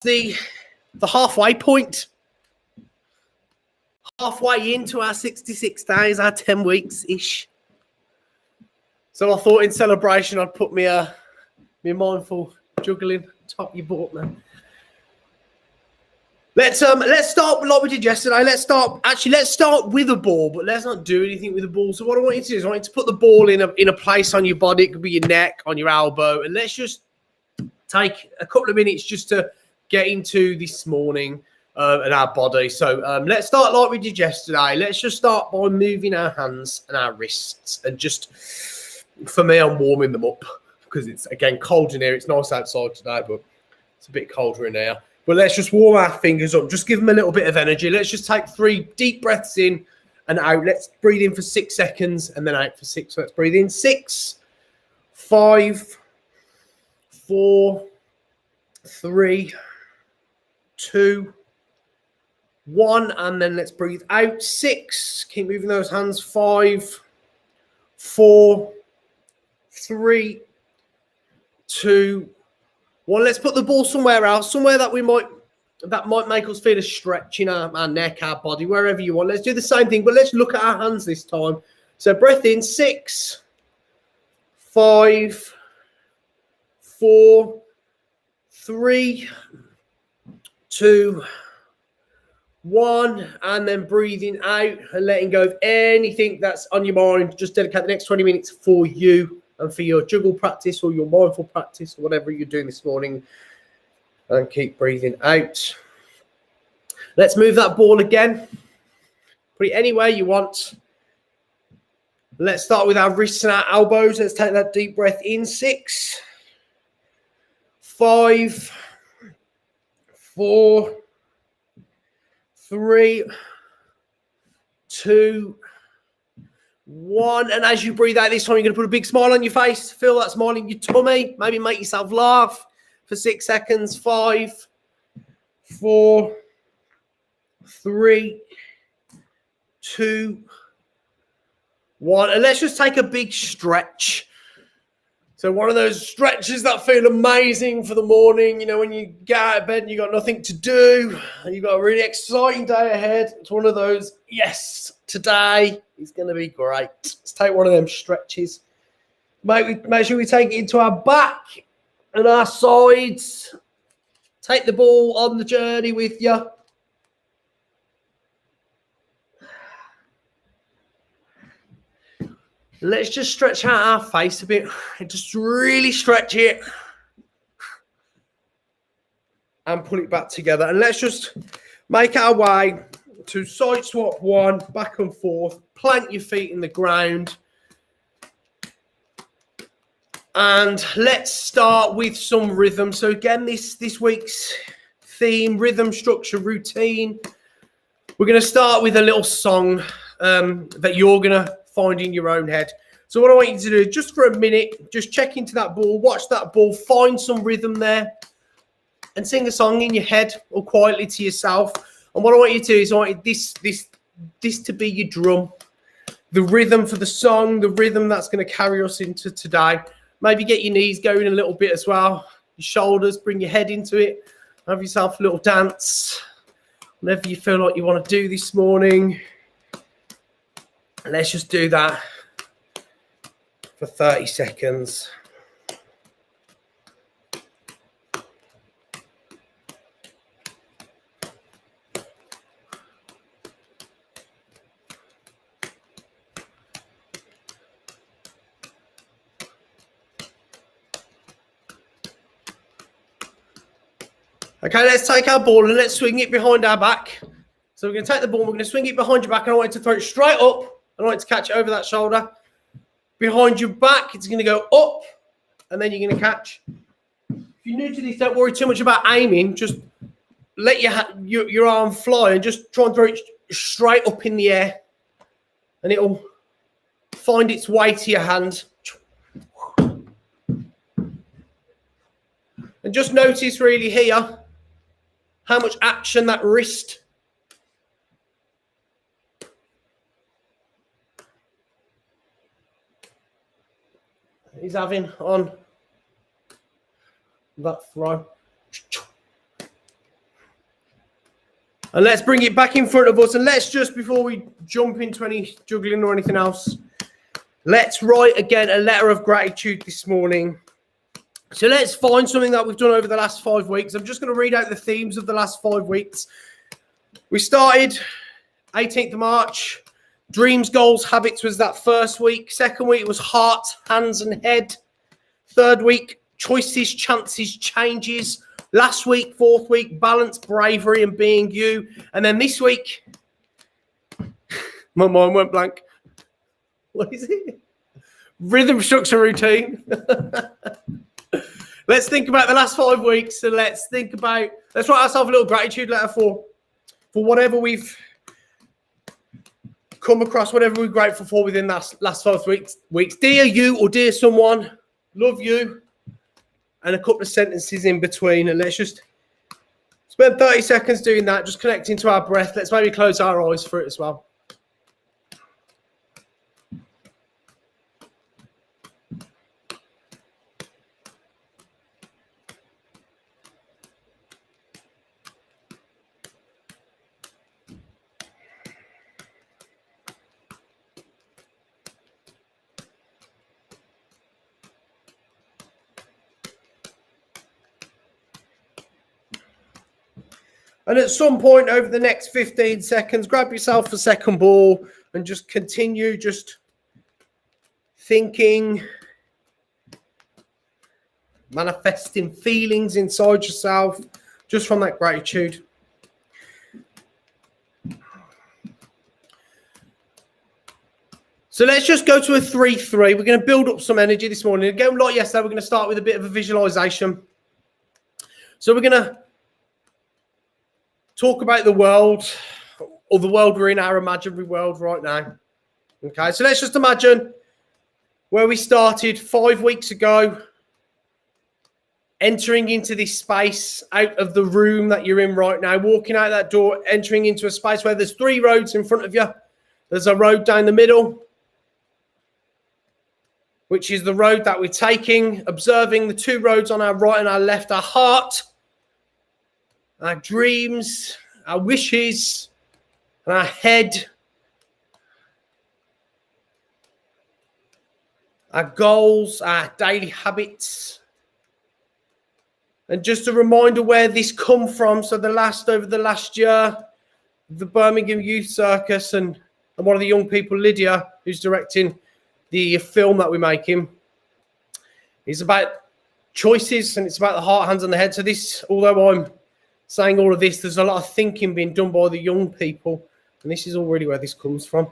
the halfway point. Halfway into our 66 days, our 10 weeks-ish. So I thought in celebration I'd put me mindful juggling top you bought me. Let's start like we did yesterday. Let's start with a ball, but let's not do anything with the ball. So what I want you to do is I want you to put the ball in a place on your body. It could be your neck, on your elbow, and let's just take a couple of minutes just to get into this morning and our body. So let's start like we did yesterday. Let's just start by moving our hands and our wrists, and just for me, I'm warming them up because it's again cold in here. It's nice outside today, but it's a bit colder in here. But let's just warm our fingers up. Just give them a little bit of energy. Let's just take 3 deep breaths in and out. Let's breathe in for 6 seconds and then out for 6. So let's breathe in 6, 5, 4, 3, 2, 1. And then let's breathe out 6. Keep moving those hands. 5, 4, 3, 2, 1. Let's put the ball somewhere else, somewhere that might make us feel a stretch in our neck, our body, wherever you want. Let's do the same thing, but let's look at our hands this time. So breath in 6, 5, 4, 3, 2, 1, and then breathing out and letting go of anything that's on your mind. Just dedicate the next 20 minutes for you and for your juggle practice or your mindful practice or whatever you're doing this morning. And keep breathing out. Let's move that ball again. Put it anywhere you want. Let's start with our wrists and our elbows. Let's take that deep breath in. 6, 5, 4, 3, 2, 1. And as you breathe out this time, you're going to put a big smile on your face. Feel that smile in your tummy. Maybe make yourself laugh for 6 seconds. 5, 4, 3, 2, 1. And let's just take a big stretch. So one of those stretches that feel amazing for the morning, you know, when you get out of bed and you've got nothing to do and you've got a really exciting day ahead. It's one of those, yes, today is going to be great. Let's take one of them stretches. Make sure we take it into our back and our sides. Take the ball on the journey with you. Let's just stretch out our face a bit. Just really stretch it. And pull it back together. And let's just make our way to side swap 1, back and forth. Plant your feet in the ground. And let's start with some rhythm. So again, this week's theme, rhythm, structure, routine. We're going to start with a little song that you're going to find in your own head. So what I want you to do, just for a minute, just check into that ball, watch that ball, find some rhythm there, and sing a song in your head or quietly to yourself. And what I want you to do is I want this to be your drum, the rhythm for the song, the rhythm that's going to carry us into today. Maybe get your knees going a little bit as well, your shoulders, bring your head into it, have yourself a little dance, whatever you feel like you want to do this morning. Let's just do that for 30 seconds. Okay, let's take our ball and let's swing it behind our back. So we're going to take the ball, we're going to swing it behind your back, and I want you to throw it straight up. I want you to catch it over that shoulder. Behind your back, it's going to go up, and then you're going to catch. If you're new to this, don't worry too much about aiming. Just let your arm fly and just try and throw it straight up in the air, and it'll find its way to your hand. And just notice really here how much action that wrist is having on that throw. And let's bring it back in front of us. And let's just, before we jump into any juggling or anything else, let's write again a letter of gratitude this morning. So let's find something that we've done over the last 5 weeks. I'm just going to read out the themes of the last 5 weeks. We started 18th of March. Dreams, goals, habits was that first week. Second week was heart, hands and head. Third week, choices, chances, changes. Last week, fourth week, balance, bravery and being you. And then this week, my mind went blank. What is it? Rhythm, structure, routine. Let's think about the last 5 weeks. And let's write ourselves a little gratitude letter for whatever we've come across, whatever we're grateful for within that last 5 weeks. Dear you or dear someone, love you. And a couple of sentences in between. And let's just spend 30 seconds doing that, just connecting to our breath. Let's maybe close our eyes for it as well. And at some point over the next 15 seconds, grab yourself a second ball and just continue just thinking, manifesting feelings inside yourself just from that gratitude. So let's just go to a 3-3. We're going to build up some energy this morning. Again, like yesterday, we're going to start with a bit of a visualization. So we're going to talk about the world, or the world we're in, our imaginary world right now. Okay, so let's just imagine where we started 5 weeks ago, entering into this space out of the room that you're in right now, walking out that door, entering into a space where there's 3 roads in front of you. There's a road down the middle, which is the road that we're taking, observing the 2 roads on our right and our left, our heart, our dreams, our wishes, and our head, our goals, our daily habits. And just a reminder where this come from. So over the last year, the Birmingham Youth Circus and one of the young people, Lydia, who's directing the film that we're making, is about choices and it's about the heart, hands, and the head. So this, although I'm saying all of this, there's a lot of thinking being done by the young people, and this is already where this comes from.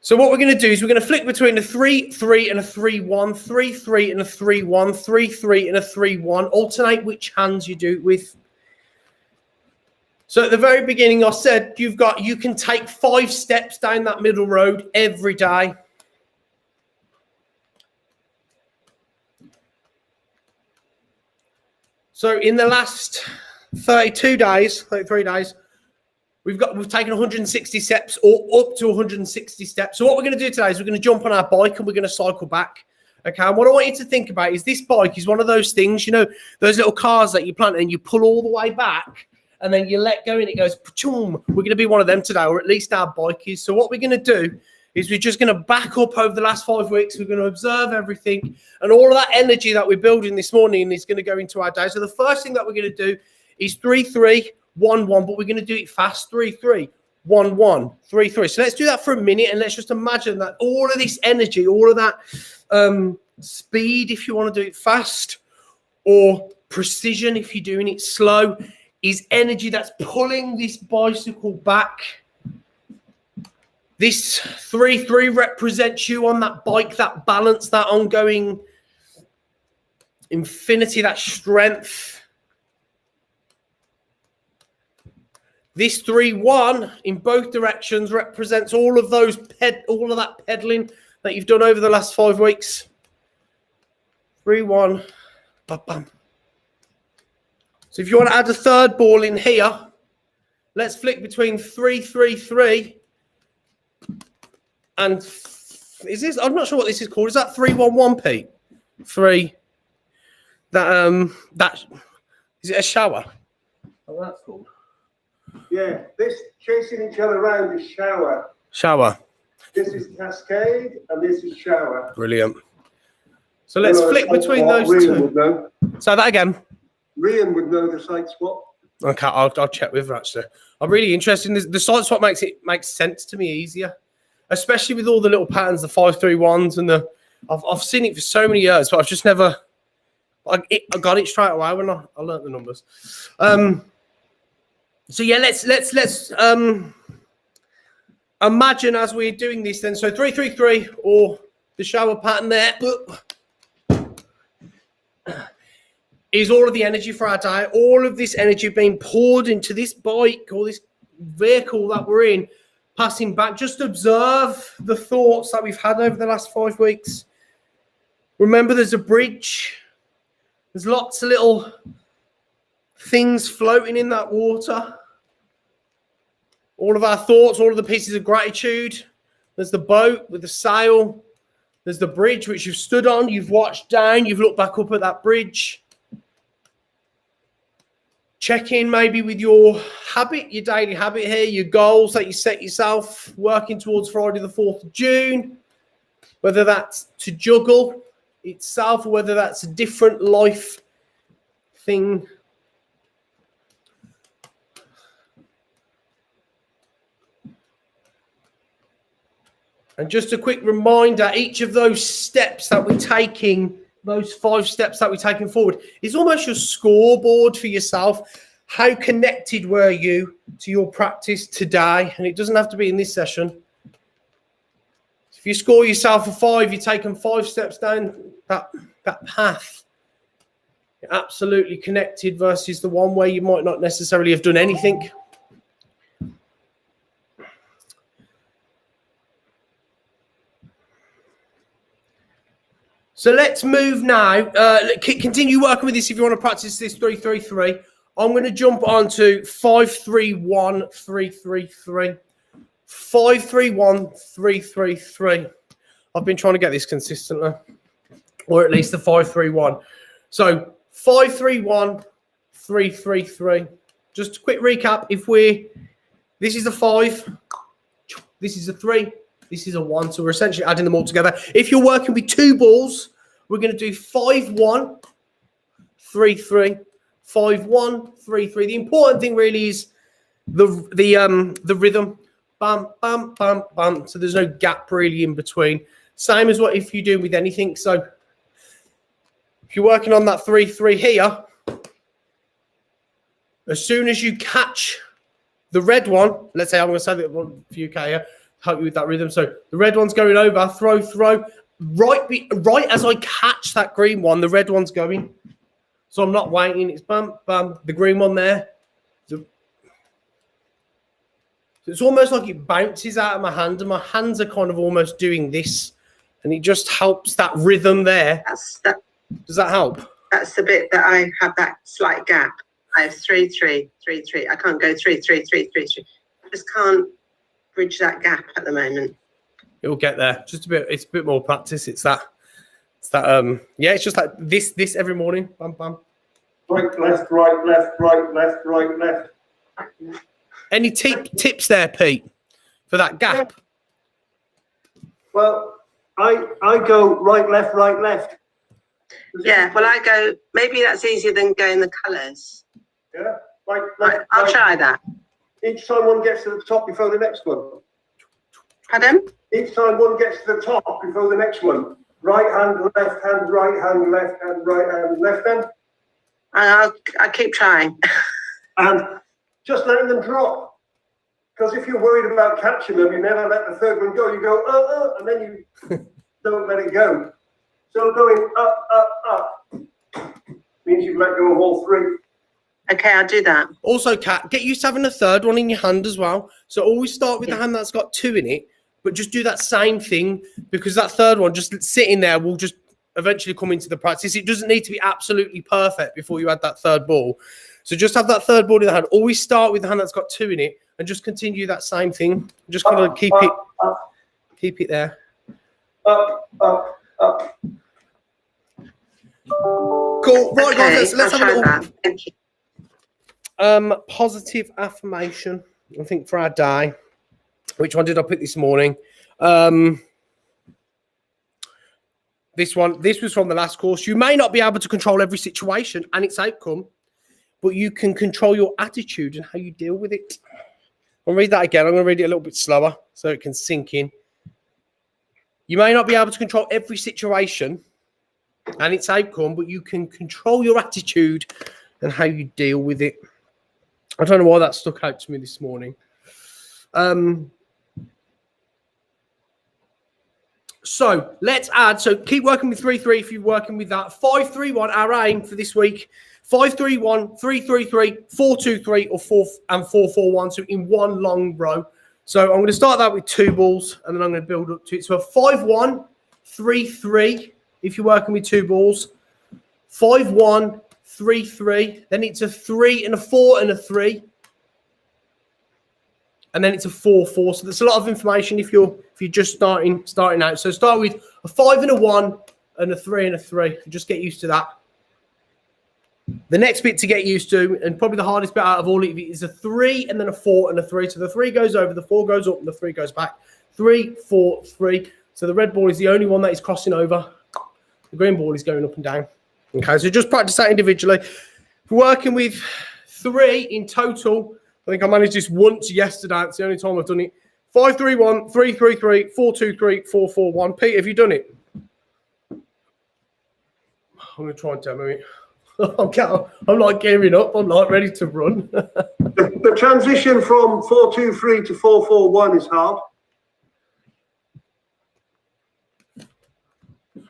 So what we're going to do is we're going to flick between a 3-3 and a 3-1, 3-3 and a 3-1, 3-3 and a 3-1. Alternate which hands you do it with. So at the very beginning, I said you can take 5 steps down that middle road every day. So in the last 33 days, we've taken 160 steps or up to 160 steps. So what we're going to do today is we're going to jump on our bike and we're going to cycle back. Okay, and what I want you to think about is this bike is one of those things, you know, those little cars that you plant and you pull all the way back and then you let go and it goes, pa-choom. We're going to be one of them today, or at least our bike is. So what we're going to do is we're just going to back up over the last 5 weeks. We're going to observe everything, and all of that energy that we're building this morning is going to go into our day. So the first thing that we're going to do is 3-3, 1-1, but we're going to do it fast. 3-3, 1-1, 3-3. So let's do that for a minute, and let's just imagine that all of this energy, all of that speed, if you want to do it fast, or precision if you're doing it slow, is energy that's pulling this bicycle back. This 3-3 represents you on that bike, that balance, that ongoing infinity, that strength. This 3-1 in both directions represents all of that pedaling that you've done over the last 5 weeks. 3-1, bam, bam. So if you want to add a third ball in here, let's flick between 3-3-3 and is this? I'm not sure what this is called. Is that 3-1-1, Pete? 3. That is it a shower? what that's called. Yeah, this chasing each other around is shower. Shower. This is cascade, and this is shower. Brilliant. So let's flick between those two. Would know. Say that again. Rian would know the side swap. Okay, I'll check with her actually. I'm really interested in this. The side swap makes sense to me easier, especially with all the little patterns, the 5-3-1s, and the. I've seen it for so many years, but I've just never. I got it straight away when I learnt the numbers. So yeah, let's imagine as we're doing this then. So 3-3-3 or the shower pattern there is all of the energy for our day. All of this energy being poured into this bike or this vehicle that we're in, passing back. Just observe the thoughts that we've had over the last 5 weeks. Remember, there's a bridge. There's lots of little things floating in that water. All of our thoughts, all of the pieces of gratitude. There's the boat with the sail. There's the bridge which you've stood on. You've watched down. You've looked back up at that bridge. Check in maybe with your habit, your daily habit here, your goals that you set yourself, working towards Friday the 4th of June, whether that's to juggle itself or whether that's a different life thing. And just a quick reminder, each of those steps that we're taking, those 5 steps that we're taking forward, is almost your scoreboard for yourself. How connected were you to your practice today? And it doesn't have to be in this session. If you score yourself a 5, you've taken 5 steps down that path. You're absolutely connected versus the one where you might not necessarily have done anything. So let's move now. Continue working with this if you want to practice this 3-3-3. I'm going to jump on to 5-3-1-3-3-3. 5-3-1-3-3-3. I've been trying to get this consistently, or at least the 5-3-1. So 5-3-1-3-3-3. Just a quick recap. This is a 5, this is a 3, this is a 1. So we're essentially adding them all together. If you're working with 2 balls, we're going to do 5-1-3-3, 5-1-3-3. The important thing really is the rhythm. Bam, bam, bam, bam. So there's no gap really in between. Same as what if you do with anything. So if you're working on that 3-3 here, as soon as you catch the red one, let's say I'm going to say that one for you, Kaya, help you with that rhythm. So the red one's going over, throw. Right as I catch that green one, the red one's going. So I'm not waiting. It's bam, bam, the green one there. So it's almost like it bounces out of my hand, and my hands are kind of almost doing this, and it just helps that rhythm there. Does that help? That's the bit that I have that slight gap. I have 3-3-3-3. I can't go 3-3-3-3-3. I just can't bridge that gap at the moment. It'll get there. Just a bit. It's a bit more practice. It's that. Yeah, it's just like this every morning. Bam, bam. Right, left, right, left, right, left, right, left. Any tips there, Pete, for that gap? Well, I go right, left, right, left. Yeah, well, I go, maybe that's easier than going the colours. Yeah, right, left, I'll right. try that. Each time one gets to the top before the next one. Pardon? Each time one gets to the top before the next one. Right hand, left hand, right hand, left hand, right hand, left hand. I'll keep trying. And just letting them drop. Because if you're worried about catching them, you never let the third one go. You go, and then you don't let it go. So going up means you've let go of all 3. Okay, I'll do that. Also, Kat, get used to having a third one in your hand as well. So always start with the hand that's got 2 in it, but just do that same thing, because that third one just sitting there will just eventually come into the practice. It doesn't need to be absolutely perfect before you add that third ball. So just have that third ball in the hand. Always start with the hand that's got 2 in it and just continue that same thing. Just kind of keep it there. Up. Cool. Right, okay, guys, let's have a little. Thank you. Positive affirmation, I think, for our day. Which one did I pick this morning? This was from the last course. You may not be able to control every situation and its outcome, but you can control your attitude and how you deal with it. I'll read that again. I'm going to read it a little bit slower so it can sink in. You may not be able to control every situation and its outcome, but you can control your attitude and how you deal with it. I don't know why that stuck out to me this morning. So let's add. So keep working with 3-3 if you're working with that. 5-3-1, our aim for this week. 5-3-1, 3-3-3, 4-2-3, or 4-4-1. So in one long row. So I'm going to start that with 2 balls, and then I'm going to build up to it. So a 5-1, 3-3 if you're working with 2 balls. 5-1, 3-3. Then it's a 3 and a 4 and a 3. And then it's a 4-4. So there's a lot of information if you're just starting out. So start with a 5 and a 1 and a 3 and a 3. Just get used to that. The next bit to get used to, and probably the hardest bit out of all of it, is a 3 and then a 4 and a 3. So the 3 goes over, the 4 goes up, and the 3 goes back. 3, 4, 3. So the red ball is the only one that is crossing over. The green ball is going up and down. Okay, so just practice that individually. If we're working with 3 in total, I think I managed this once yesterday. It's the only time I've done it. 5-3-1, 3-3-3, 4-2-3, 4-4-1. Pete, have you done it? I'm going to try and demo it. I'm like gearing up. I'm like ready to run. The transition from 4-2-3 to 4-4-1 is hard.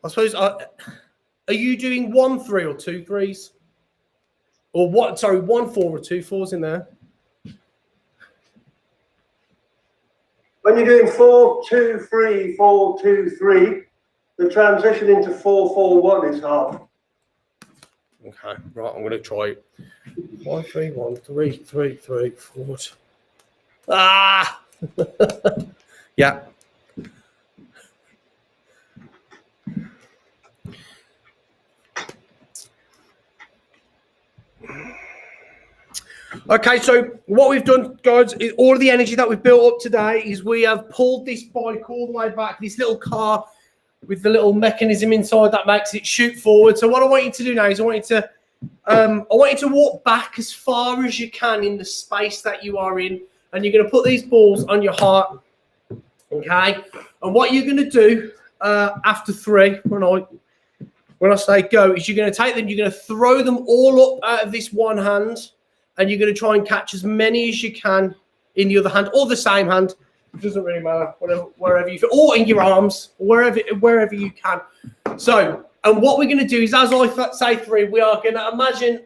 I suppose, are you doing 1-3 or 2 3s? Or what? Sorry, 1-4 or 2 4s in there? When you're doing 4-2-3, 4-2-3, the transition into 4-4-1 is hard. Okay, right, I'm going to try it. 5-3-1, 3-3-3, 4. Ah! Yeah. Okay, so what we've done, guys, is all of the energy that we've built up today is we have pulled this bike all the way back, this little car with the little mechanism inside that makes it shoot forward. So what I want you to do now is I want you to walk back as far as you can in the space that you are in, and you're going to put these balls on your heart. Okay, and what you're going to do after 3, when I say go, is you're going to take them, you're going to throw them all up out of this one hand. And you're going to try and catch as many as you can in the other hand, or the same hand. It doesn't really matter, wherever you feel, or in your arms, wherever you can. So, and what we're going to do is, as I say 3, we are going to imagine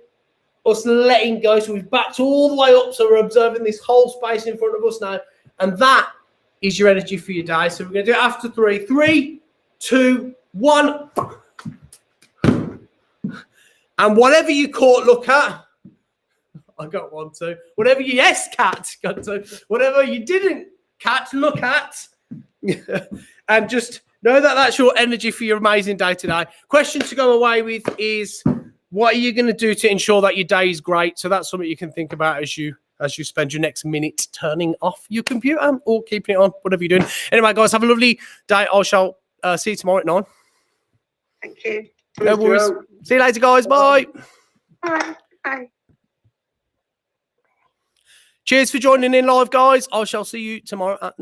us letting go. So we've backed all the way up. So we're observing this whole space in front of us now. And that is your energy for your day. So we're going to do it after 3. 3, 2, 1. And whatever you caught, look at. I got 1, 2. Whatever you, yes, cat, got 2. Whatever you didn't catch, look at. And just know that that's your energy for your amazing day today. Question to go away with is, what are you going to do to ensure that your day is great? So that's something you can think about as you spend your next minute turning off your computer or keeping it on, whatever you're doing. Anyway, guys, have a lovely day. I shall see you tomorrow at 9. Thank you. No worries. See you later, guys. Bye. Bye. Bye. Cheers for joining in live, guys. I shall see you tomorrow at 9.